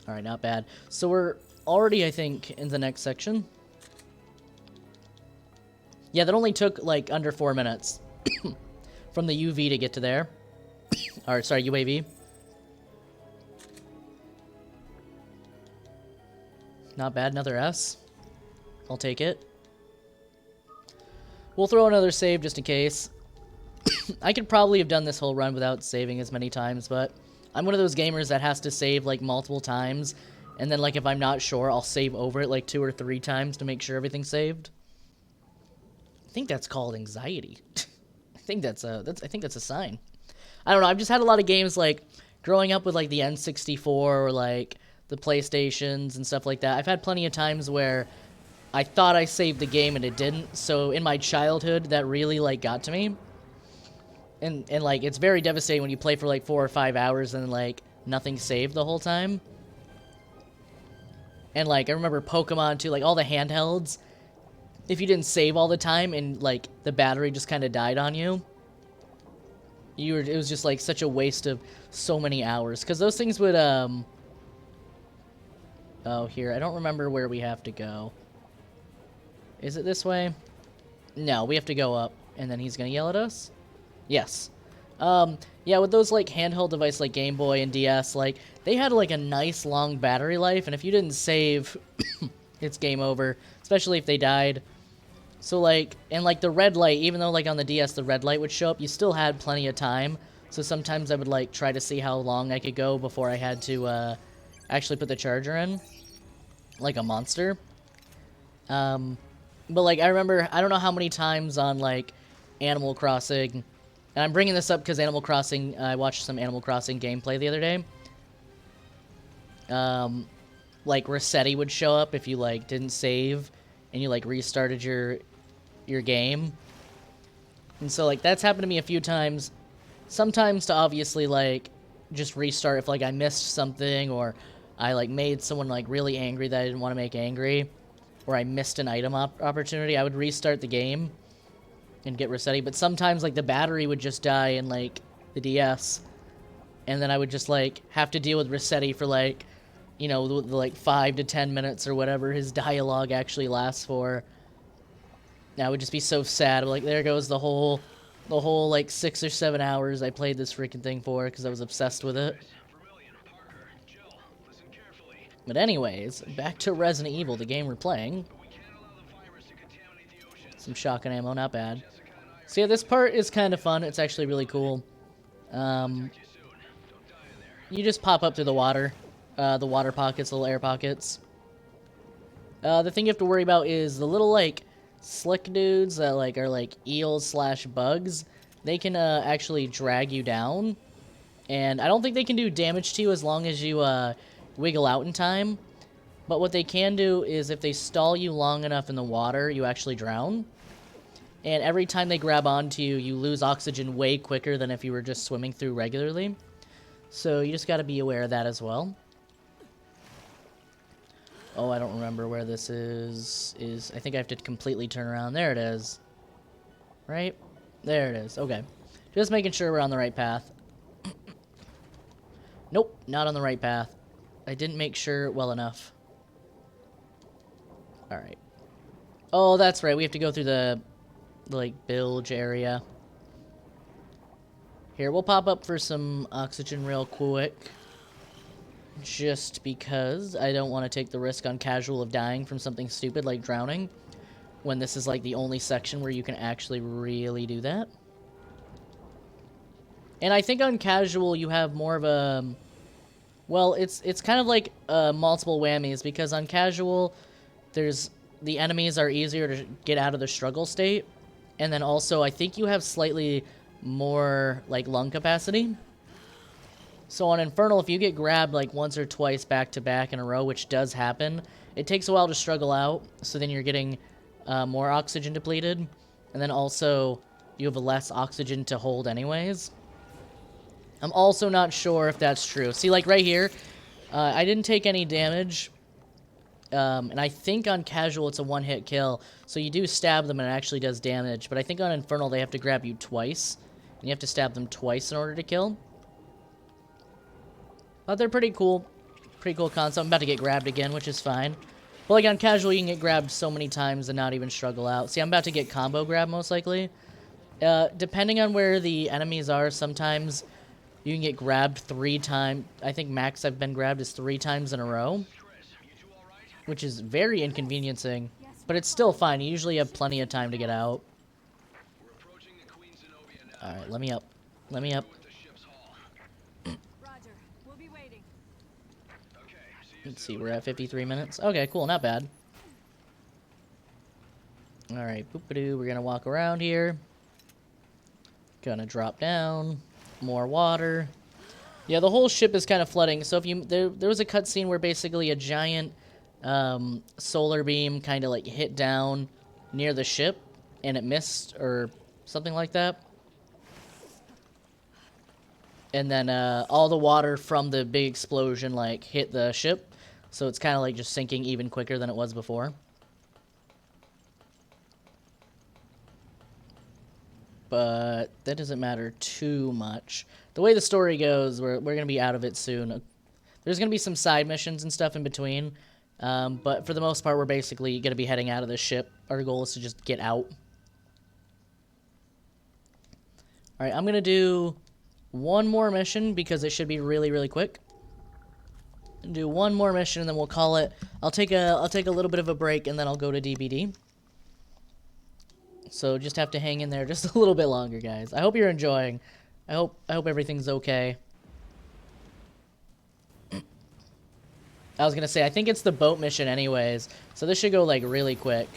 Alright, not bad. So we're already, I think, in the next section. Yeah, that only took, like, under 4 minutes. From the UV to get to there. Or, sorry, UAV. Not bad, another S. I'll take it. We'll throw another save just in case. I could probably have done this whole run without saving as many times, but I'm one of those gamers that has to save like multiple times, and then like if I'm not sure, I'll save over it like 2 or 3 times to make sure everything's saved. I think that's called anxiety. I think that's a sign. I don't know. I've just had a lot of games like growing up with like the N64 or like the PlayStations and stuff like that. I've had plenty of times where I thought I saved the game and it didn't. So in my childhood, that really like got to me. And like it's very devastating when you play for like 4 or 5 hours and like nothing's saved the whole time. And like I remember Pokemon too, like all the handhelds. If you didn't save all the time and like the battery just kind of died on you, it was just like such a waste of so many hours. Because those things would oh, here, I don't remember where we have to go. Is it this way? No, we have to go up, and then he's gonna yell at us? Yes. Yeah, with those like handheld devices like Game Boy and DS, like they had like a nice long battery life, and if you didn't save, it's game over, especially if they died. So like, and like the red light, even though like on the DS the red light would show up, you still had plenty of time. So sometimes I would like try to see how long I could go before I had to actually put the charger in, like a monster. But like I remember, I don't know how many times on like Animal Crossing, and I'm bringing this up because Animal Crossing, I watched some Animal Crossing gameplay the other day. Like Rossetti would show up if you like didn't save and you like restarted your game. And so like that's happened to me a few times. Sometimes to obviously like just restart if like I missed something, or I like made someone like really angry that I didn't want to make angry, or I missed an item opportunity, I would restart the game and get resetting. But sometimes like the battery would just die in like the DS, and then I would just like have to deal with Rossetti for like, you know, the like 5 to 10 minutes or whatever his dialogue actually lasts for. I would just be so sad. Like, there goes the whole like 6 or 7 hours I played this freaking thing for because I was obsessed with it. But anyways, back to Resident Evil, the game we're playing. Some shotgun ammo, not bad. So yeah, this part is kind of fun. It's actually really cool. You just pop up through the water pockets, little air pockets. The thing you have to worry about is the little like slick dudes that like are like eels slash bugs. They can actually drag you down, and I don't think they can do damage to you as long as you wiggle out in time. But what they can do is if they stall you long enough in the water, you actually drown. And every time they grab onto you, you lose oxygen way quicker than if you were just swimming through regularly. So you just got to be aware of that as well. Oh, I don't remember where this is. I think I have to completely turn around. There it is. Right? There it is. Okay. Just making sure we're on the right path. Nope, not on the right path. I didn't make sure well enough. Alright. Oh, that's right. We have to go through the like, bilge area. Here, we'll pop up for some oxygen real quick. Just because I don't want to take the risk on casual of dying from something stupid like drowning, when this is like the only section where you can actually really do that. And I think on casual you have more of a, well, it's kind of like multiple whammies, because on casual the enemies are easier to get out of the struggle state, and then also I think you have slightly more like lung capacity. So on Infernal, if you get grabbed like once or twice back to back in a row, which does happen, it takes a while to struggle out, so then you're getting more oxygen depleted, and then also you have less oxygen to hold anyways. I'm also not sure if that's true. See, like right here, I didn't take any damage, and I think on casual it's a one-hit kill, so you do stab them and it actually does damage, but I think on Infernal they have to grab you twice, and you have to stab them twice in order to kill. But they're pretty cool. Pretty cool concept. I'm about to get grabbed again, which is fine. But like on casual, you can get grabbed so many times and not even struggle out. See, I'm about to get combo grabbed most likely. Depending on where the enemies are, sometimes you can get grabbed 3 times. I think max I've been grabbed is 3 times in a row, which is very inconveniencing. But it's still fine. You usually have plenty of time to get out. Alright, let me up. Let me up. Let's see, we're at 53 minutes. Okay, cool, not bad. Alright, boop-a-doo, we're gonna walk around here. Gonna drop down. More water. Yeah, the whole ship is kind of flooding, so if you... There was a cutscene where basically a giant solar beam kind of like hit down near the ship, and it missed, or something like that. And then all the water from the big explosion like hit the ship. So it's kind of like just sinking even quicker than it was before. But that doesn't matter too much. The way the story goes, we're going to be out of it soon. There's going to be some side missions and stuff in between. But for the most part, we're basically going to be heading out of the ship. Our goal is to just get out. Alright, I'm going to do one more mission because it should be really, really quick. Do one more mission and then we'll call it. I'll take a little bit of a break and then I'll go to DBD. So just have to hang in there just a little bit longer, guys. I hope you're enjoying. I hope everything's okay. I was gonna say, I think it's the boat mission anyways, so this should go like really quick.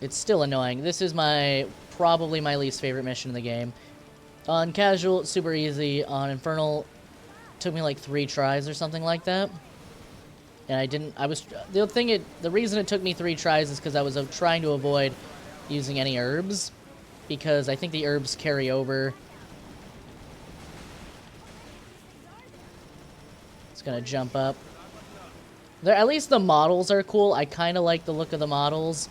It's still annoying. This is probably my least favorite mission in the game. On casual, it's super easy. On Infernal, took me like 3 tries or something like that, and the reason it took me 3 tries is because I was trying to avoid using any herbs, because I think the herbs carry over. Just gonna jump up. There, at least the models are cool. I kind of like the look of the models.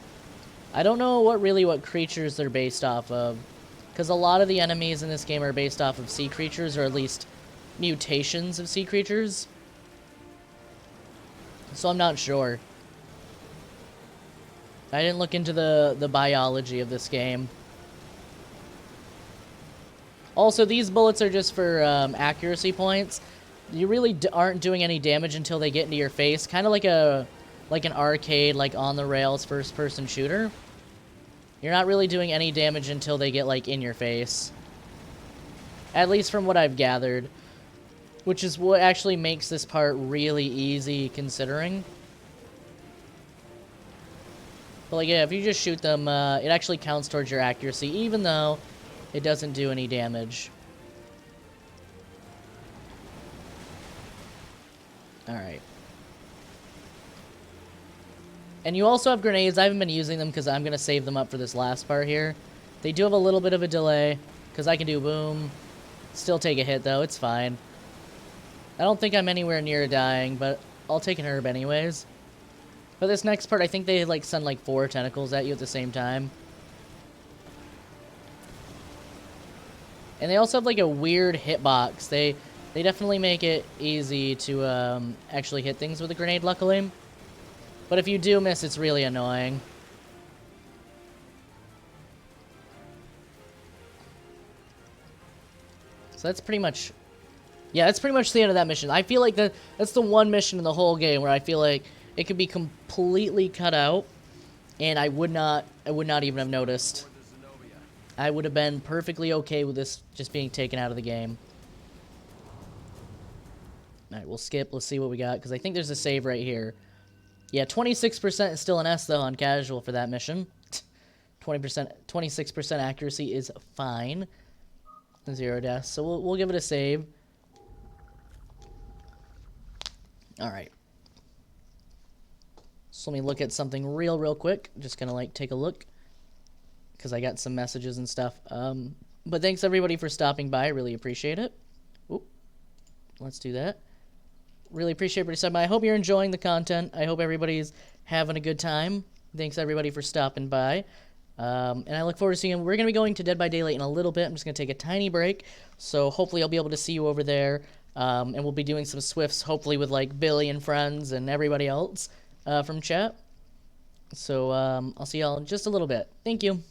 I don't know what creatures they're based off of, because a lot of the enemies in this game are based off of sea creatures, or at least mutations of sea creatures. So I'm not sure. I didn't look into the biology of this game. Also, these bullets are just for accuracy points. You really aren't doing any damage until they get into your face. Kind of like an arcade, like on the rails first-person shooter. You're not really doing any damage until they get like in your face. At least from what I've gathered, which is what actually makes this part really easy considering. But like, yeah, if you just shoot them, it actually counts towards your accuracy, even though it doesn't do any damage. Alright. And you also have grenades. I haven't been using them because I'm going to save them up for this last part here. They do have a little bit of a delay, because I can do boom. Still take a hit, though. It's fine. I don't think I'm anywhere near dying, but I'll take an herb anyways. But this next part, I think they like send like 4 tentacles at you at the same time. And they also have like a weird hitbox. They definitely make it easy to actually hit things with a grenade, luckily. But if you do miss, it's really annoying. So that's pretty much... Yeah, that's pretty much the end of that mission. I feel like that's the one mission in the whole game where I feel like it could be completely cut out, and I would not even have noticed. I would have been perfectly okay with this just being taken out of the game. Alright, we'll skip. Let's see what we got, because I think there's a save right here. Yeah, 26% is still an S, though, on casual for that mission. 26% accuracy is fine. 0 deaths, so we'll give it a save. Alright. So let me look at something real quick. Just gonna, like, take a look, because I got some messages and stuff. But thanks, everybody, for stopping by. I really appreciate it. Oop. Let's do that. Really appreciate everybody stopping by. I hope you're enjoying the content. I hope everybody's having a good time. Thanks, everybody, for stopping by. And I look forward to seeing you. We're going to be going to Dead by Daylight in a little bit. I'm just going to take a tiny break. So hopefully I'll be able to see you over there. And we'll be doing some Swifts, hopefully with, like, Billy and friends and everybody else from chat. So I'll see y'all in just a little bit. Thank you.